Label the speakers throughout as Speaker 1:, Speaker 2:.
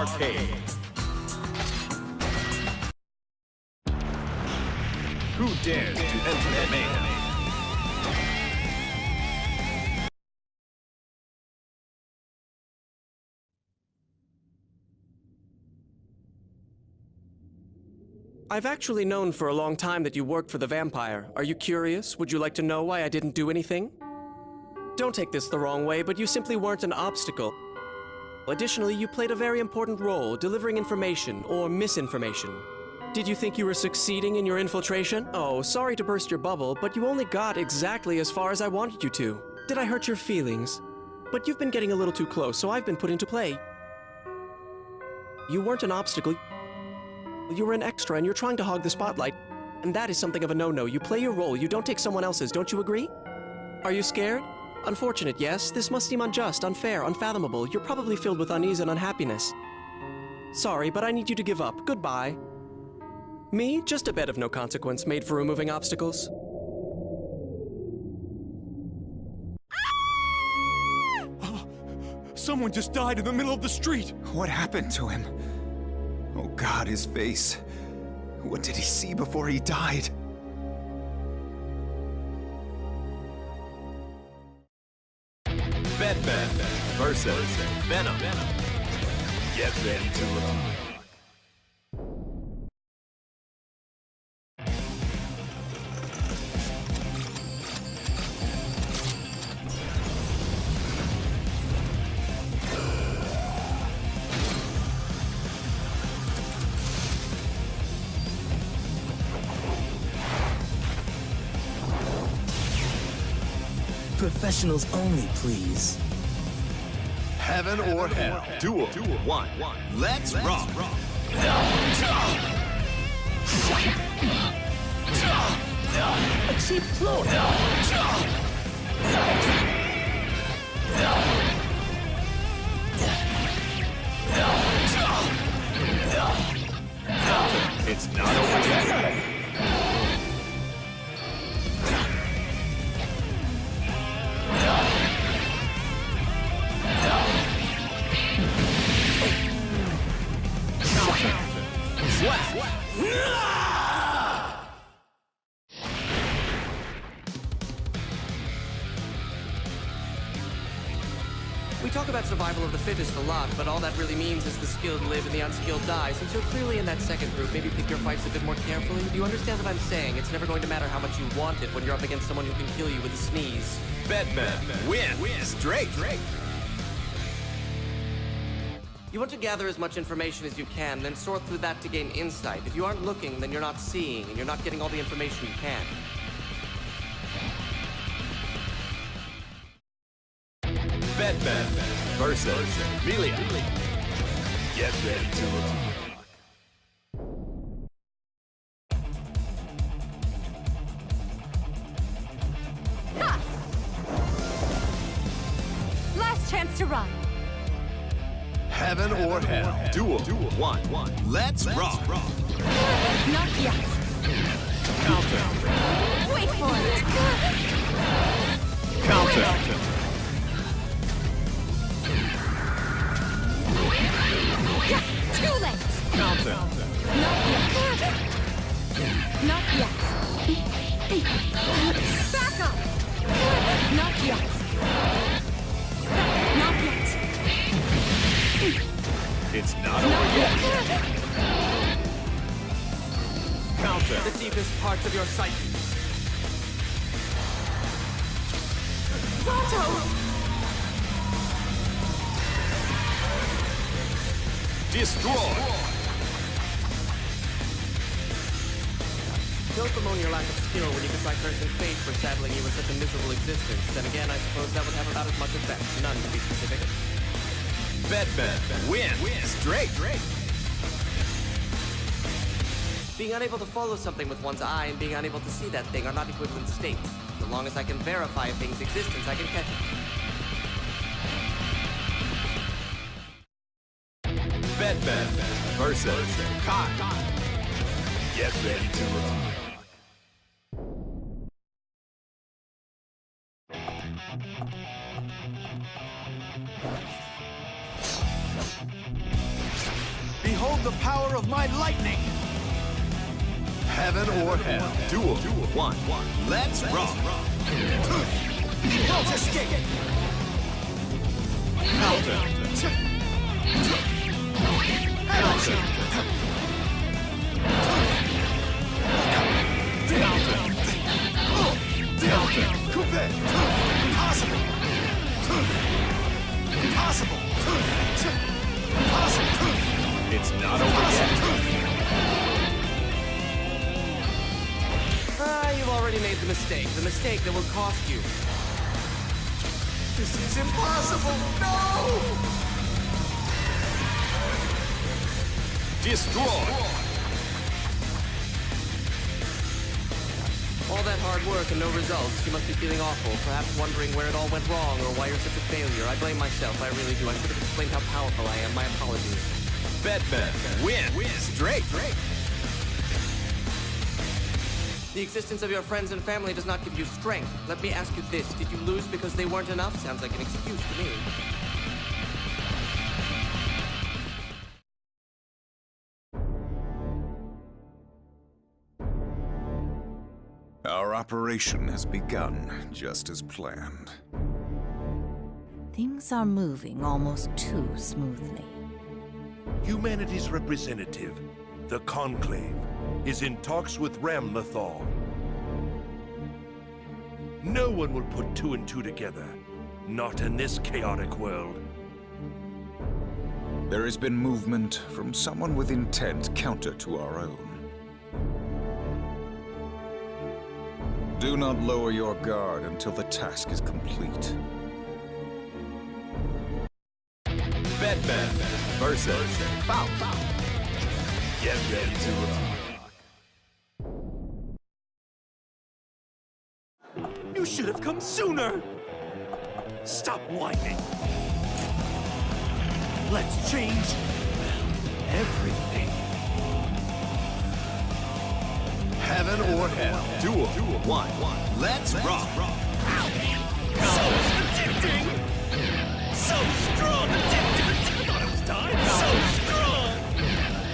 Speaker 1: Arcade. Who dares to enter the mayhem?
Speaker 2: I've actually known for a long time that you worked for the vampire. Are you curious? Would you like to know why I didn't do anything? Don't take this the wrong way, but you simply weren't an obstacle. Additionally, you played a very important role, delivering information or misinformation. Did you think you were succeeding in your infiltration? Oh, sorry to burst your bubble, but you only got exactly as far as I wanted you to. Did I hurt your feelings? But you've been getting a little too close, so I've been put into play. You weren't an obstacle. You were an extra and you're trying to hog the spotlight. And that is something of a no-no. You play your role, you don't take someone else's, don't you agree? Are you scared? Unfortunate, yes. This must seem unjust, unfair, unfathomable. You're probably filled with unease and unhappiness. Sorry, but I need you to give up. Goodbye. Me? Just a bed of no consequence, made for removing obstacles.
Speaker 3: Someone just died in the middle of the street!
Speaker 4: What happened to him? Oh God, his face. What did he see before he died?
Speaker 1: Bedman versus Venom. Get ready to rock.
Speaker 5: Professionals only, please.
Speaker 1: Heaven or hell. Duel 1. Let's rock.
Speaker 5: A cheap floor.
Speaker 1: It's not over yet.
Speaker 2: We talk about survival of the fittest a lot, but all that really means is the skilled live and the unskilled die. Since you're clearly in that second group, maybe pick your fights a bit more carefully. Do you understand what I'm saying? It's never going to matter how much you want it when you're up against someone who can kill you with a sneeze.
Speaker 1: Bedman win. Straight.
Speaker 2: You want to gather as much information as you can, then sort through that to gain insight. If you aren't looking, then you're not seeing, and you're not getting all the information you can.
Speaker 1: Bedman versus Amelia. Get ready to rock.
Speaker 6: Ha! Last chance to run.
Speaker 1: Heaven or hell. Duel 1. Let's rock.
Speaker 6: Not yet.
Speaker 1: Counter.
Speaker 6: Wait for it.
Speaker 1: Counter.
Speaker 6: Too late.
Speaker 1: Counter.
Speaker 6: Not yet. Not yet. Back up. Not yet. Not yet.
Speaker 1: It's not over yet. Counter.
Speaker 2: The deepest parts of your psyche.
Speaker 6: Photo.
Speaker 1: Destroy.
Speaker 2: Don't bemoan your lack of skill when you can try cursing fate for saddling you with such a miserable existence. Then again, I suppose that would have about as much effect. None, to be specific.
Speaker 1: Bedman win. Straight.
Speaker 2: Being unable to follow something with one's eye and being unable to see that thing are not equivalent states. So long as I can verify a thing's existence, I can catch it.
Speaker 1: Bedman versus Kai. Get ready to rock.
Speaker 3: Behold the power of my lightning!
Speaker 1: Heaven or hell. Duel 1. Let's rock.
Speaker 3: Escape!
Speaker 1: Counter. Counter. Counter.
Speaker 3: Coupe! Impossible! Impossible! Impossible!
Speaker 1: It's not over yet.
Speaker 2: You've already made the mistake that will cost you.
Speaker 3: This is impossible! No!
Speaker 1: Destroy.
Speaker 2: All that hard work and no results. You must be feeling awful, perhaps wondering where it all went wrong or why you're such a failure. I blame myself, I really do. I should have explained how powerful I am. My apologies.
Speaker 1: Bedman. Win. Straight.
Speaker 2: The existence of your friends and family does not give you strength. Let me ask you this. Did you lose because they weren't enough? Sounds like an excuse to me.
Speaker 4: Our operation has begun, just as planned.
Speaker 7: Things are moving almost too smoothly.
Speaker 8: Humanity's representative, the Conclave, is in talks with Ramlethal. No one will put 2 and 2 together. Not in this chaotic world.
Speaker 4: There has been movement from someone with intent counter to our own. Do not lower your guard until the task is complete.
Speaker 1: Bedman versus Bow. Get ready to rock.
Speaker 3: You should have come sooner! Stop whining! Let's change everything.
Speaker 1: Heaven or hell. Duel 1. Let's rock.
Speaker 3: So addicting! So strong! Addictive! I thought I was dying! So strong!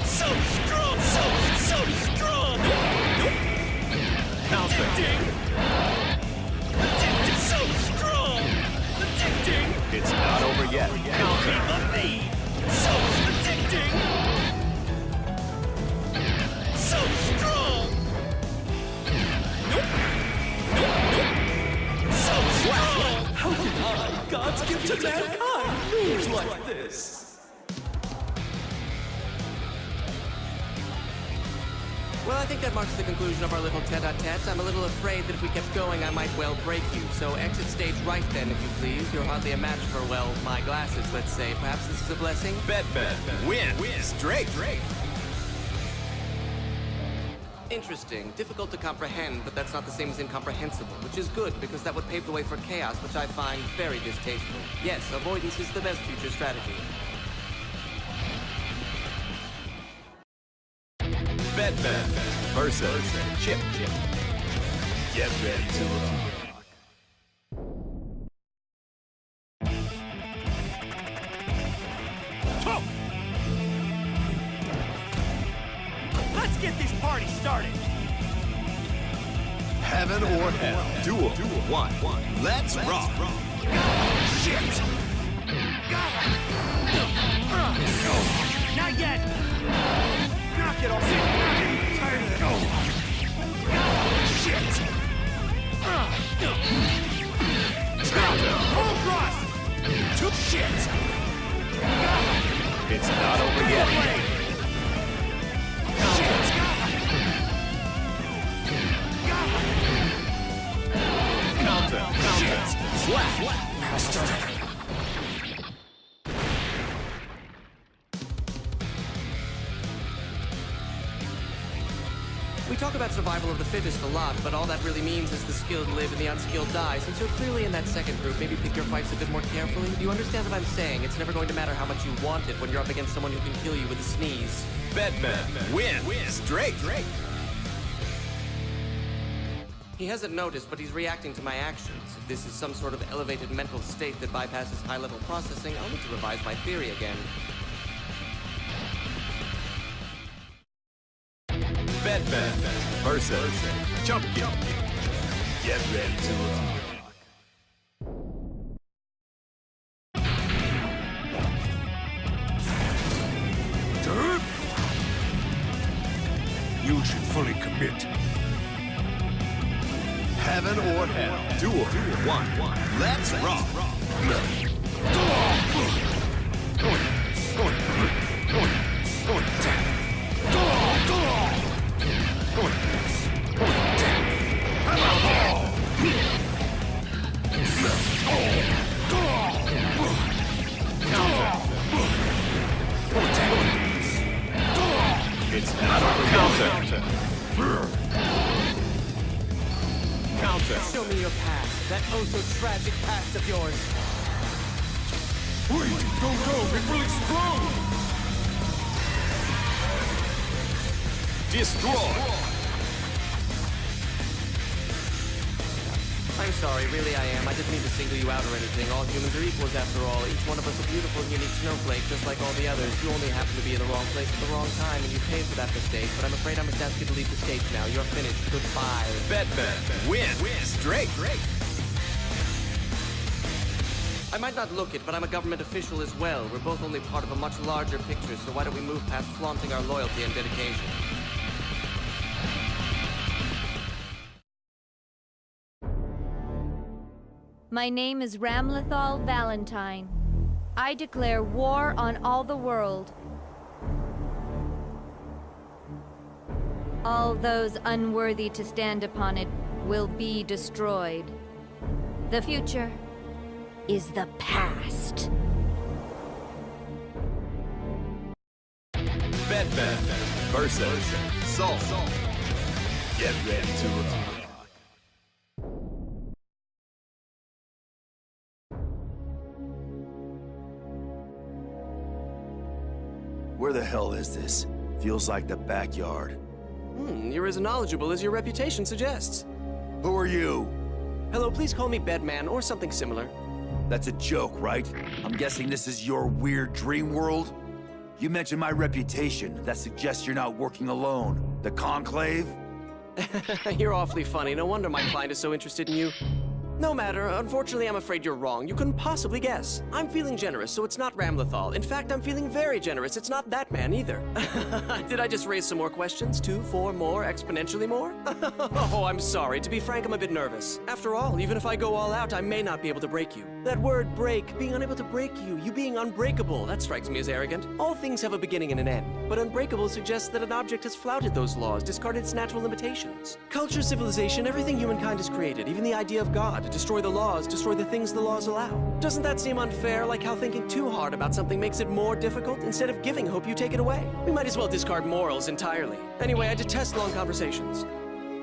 Speaker 3: So strong! So strong! Addicting! Addicting! So strong! Addicting!
Speaker 1: It's not over yet.
Speaker 3: Counter! Me! So addicting! So strong! So strong! How can I, God's gift to mankind, lose like this?
Speaker 2: Well, I think that marks the conclusion of our little tete-a-tete. I'm a little afraid that if we kept going, I might well break you. So exit stage right then, if you please. You're hardly a match for, well, my glasses, let's say. Perhaps this is a blessing?
Speaker 1: Bedman. Win. Straight.
Speaker 2: Interesting. Difficult to comprehend, but that's not the same as incomprehensible, which is good, because that would pave the way for chaos, which I find very distasteful. Yes, avoidance is the best future strategy.
Speaker 1: Bedman versus Chip. Get ready to rock.
Speaker 3: Let's get this party started!
Speaker 1: Heaven or hell. Duel 1. Let's rock.
Speaker 3: Shit! Not yet! Knock it off! Tired of it! Shit! Hold cross! Shit!
Speaker 1: It's not over yet. Counter. Slap.
Speaker 2: We talk about survival of the fittest a lot, but all that really means is the skilled live and the unskilled die. Since you're clearly in that second group, maybe pick your fights a bit more carefully. Do you understand what I'm saying? It's never going to matter how much you want it when you're up against someone who can kill you with a sneeze.
Speaker 1: Bedman. Win. Straight.
Speaker 2: He hasn't noticed, but he's reacting to my actions. If this is some sort of elevated mental state that bypasses high-level processing, I'll need to revise my theory again.
Speaker 1: Bedman versus Jump Gear. Get ready to rock.
Speaker 8: You should fully commit.
Speaker 1: Heaven or hell. Duel 1. Let's rock. It's counter. Counter.
Speaker 2: Show me your past, that oh so tragic past of yours.
Speaker 8: Wait, go, it will explode!
Speaker 1: Destroy.
Speaker 2: I'm sorry, really I am. I didn't mean to single you out or anything. All humans are equals after all. Each one of us a beautiful and unique snowflake, just like all the others. You only happen to be in the wrong place at the wrong time, and you pay for that mistake. But I'm afraid I must ask you to leave the stage now. You're finished. Goodbye.
Speaker 1: Bedman win. Straight.
Speaker 2: I might not look it, but I'm a government official as well. We're both only part of a much larger picture, so why don't we move past flaunting our loyalty and dedication?
Speaker 6: My name is Ramlethal Valentine. I declare war on all the world. All those unworthy to stand upon it will be destroyed. The future is the past.
Speaker 1: Bedman versus Soul. Get ready to rock.
Speaker 9: Where the hell is this? Feels like the backyard.
Speaker 2: You're as knowledgeable as your reputation suggests.
Speaker 9: Who are you?
Speaker 2: Hello, please call me Bedman or something similar.
Speaker 9: That's a joke, right? I'm guessing this is your weird dream world? You mentioned my reputation. That suggests you're not working alone. The Conclave?
Speaker 2: You're awfully funny. No wonder my client is so interested in you. No matter. Unfortunately, I'm afraid you're wrong. You couldn't possibly guess. I'm feeling generous, so it's not Ramlethal. In fact, I'm feeling very generous. It's not that man either. Did I just raise some more questions? 2, 4 more, exponentially more? Oh, I'm sorry. To be frank, I'm a bit nervous. After all, even if I go all out, I may not be able to break you. That word break, being unable to break you being unbreakable, that strikes me as arrogant. All things have a beginning and an end, but unbreakable suggests that an object has flouted those laws, discarded its natural limitations. Culture, civilization, everything humankind has created, even the idea of God. Destroy the laws, destroy the things the laws allow. Doesn't that seem unfair, like how thinking too hard about something makes it more difficult? Instead of giving hope, you take it away. We might as well discard morals entirely. Anyway, I detest long conversations.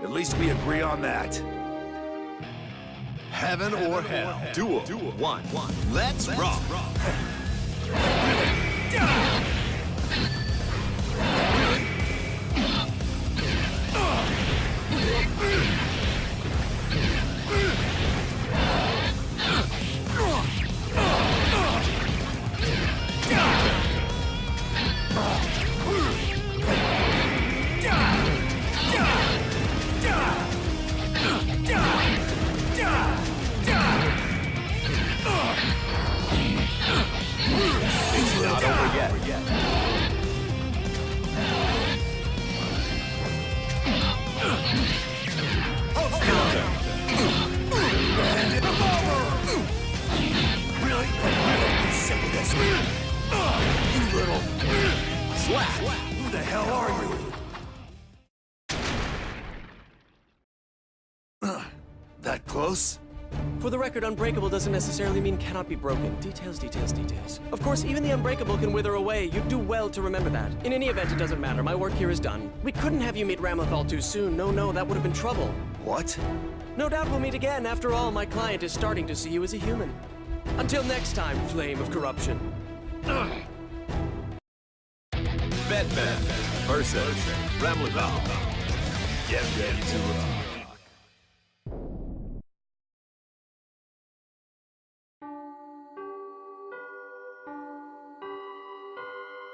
Speaker 9: At least we agree on that.
Speaker 1: Heaven or hell. Duel 1. Let's rock. It's not over yet.
Speaker 9: Really? I'm sick of this. You little...
Speaker 1: Slap.
Speaker 9: Who the hell are you? That close?
Speaker 2: For the record, unbreakable doesn't necessarily mean cannot be broken. Details, details, details. Of course, even the unbreakable can wither away. You'd do well to remember that. In any event, it doesn't matter. My work here is done. We couldn't have you meet Ramlethal too soon. No, that would have been trouble.
Speaker 9: What?
Speaker 2: No doubt we'll meet again. After all, my client is starting to see you as a human. Until next time, flame of corruption.
Speaker 1: Bedman versus Ramlethal. Get ready to rock.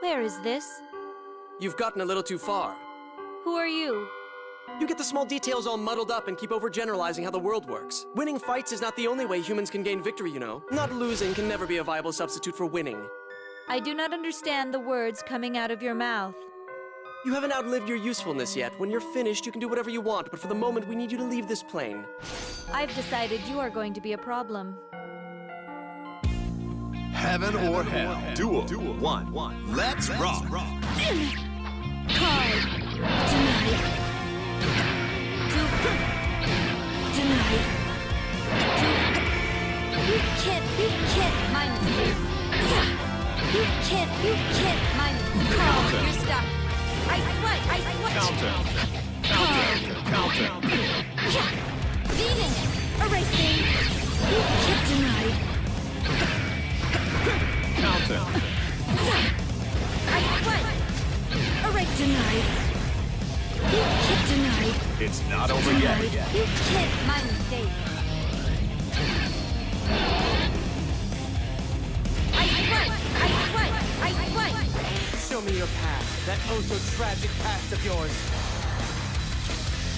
Speaker 6: Where is this?
Speaker 2: You've gotten a little too far.
Speaker 6: Who are you?
Speaker 2: You get the small details all muddled up and keep overgeneralizing how the world works. Winning fights is not the only way humans can gain victory, you know. Not losing can never be a viable substitute for winning.
Speaker 6: I do not understand the words coming out of your mouth.
Speaker 2: You haven't outlived your usefulness yet. When you're finished, you can do whatever you want, but for the moment, we need you to leave this plane.
Speaker 6: I've decided you are going to be a problem.
Speaker 1: Heaven or hell. Duel 1. Let's rock.
Speaker 7: Card. Denied. Denied. You can't
Speaker 6: Mind me.
Speaker 7: You can't
Speaker 6: Mind me. Call. You're stuck. I sweat.
Speaker 1: Counter.
Speaker 6: Demon. Erasing.
Speaker 7: You can't denied.
Speaker 1: Counter.
Speaker 6: I sweat.
Speaker 7: Alright, denied. You can't denied.
Speaker 1: It's not over yet.
Speaker 7: You can't.
Speaker 6: My mistake. I sweat.
Speaker 2: Show me your past, that oh-so-tragic past of yours.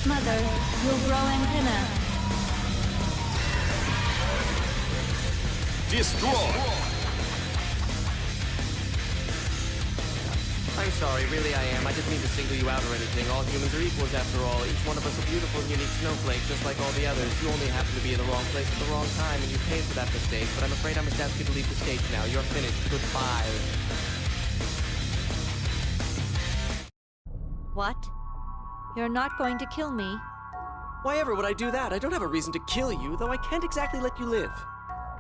Speaker 6: Mother, you'll grow antenna.
Speaker 1: Destroy.
Speaker 2: I'm sorry, really I am. I didn't mean to single you out or anything. All humans are equals after all. Each one of us a beautiful and unique snowflake, just like all the others. You only happen to be in the wrong place at the wrong time, and you pay for that mistake. But I'm afraid I must ask you to leave the stage now. You're finished. Goodbye.
Speaker 6: What? You're not going to kill me?
Speaker 2: Why ever would I do that? I don't have a reason to kill you, though I can't exactly let you live.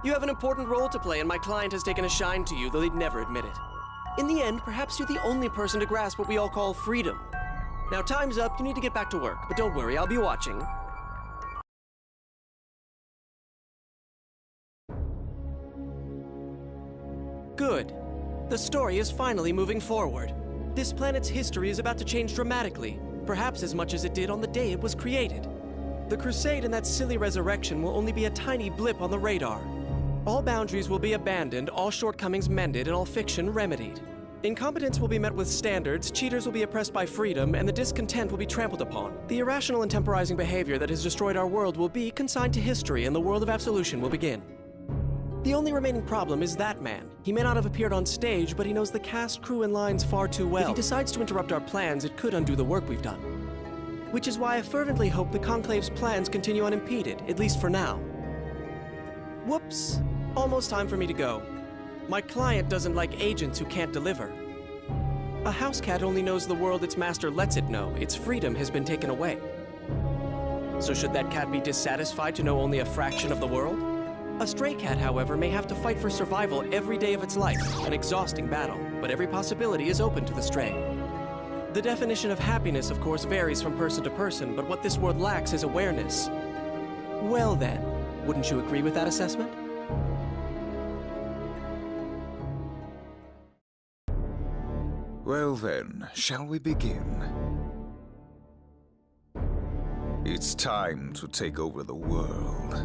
Speaker 2: You have an important role to play, and my client has taken a shine to you, though they'd never admit it. In the end, perhaps you're the only person to grasp what we all call freedom. Now, time's up. You need to get back to work. But don't worry, I'll be watching. Good. The story is finally moving forward. This planet's history is about to change dramatically, perhaps as much as it did on the day it was created. The crusade and that silly resurrection will only be a tiny blip on the radar. All boundaries will be abandoned, all shortcomings mended, and all fiction remedied. Incompetence will be met with standards, cheaters will be oppressed by freedom, and the discontent will be trampled upon. The irrational and temporizing behavior that has destroyed our world will be consigned to history, and the world of absolution will begin. The only remaining problem is that man. He may not have appeared on stage, but he knows the cast, crew, and lines far too well. If he decides to interrupt our plans, it could undo the work we've done. Which is why I fervently hope the Conclave's plans continue unimpeded, at least for now. Whoops. Almost time for me to go. My client doesn't like agents who can't deliver. A house cat only knows the world its master lets it know. Its freedom has been taken away. So should that cat be dissatisfied to know only a fraction of the world? A stray cat, however, may have to fight for survival every day of its life, an exhausting battle, but every possibility is open to the stray. The definition of happiness, of course, varies from person to person, but what this world lacks is awareness. Well then, wouldn't you agree with that assessment?
Speaker 4: Well then, shall we begin? It's time to take over the world.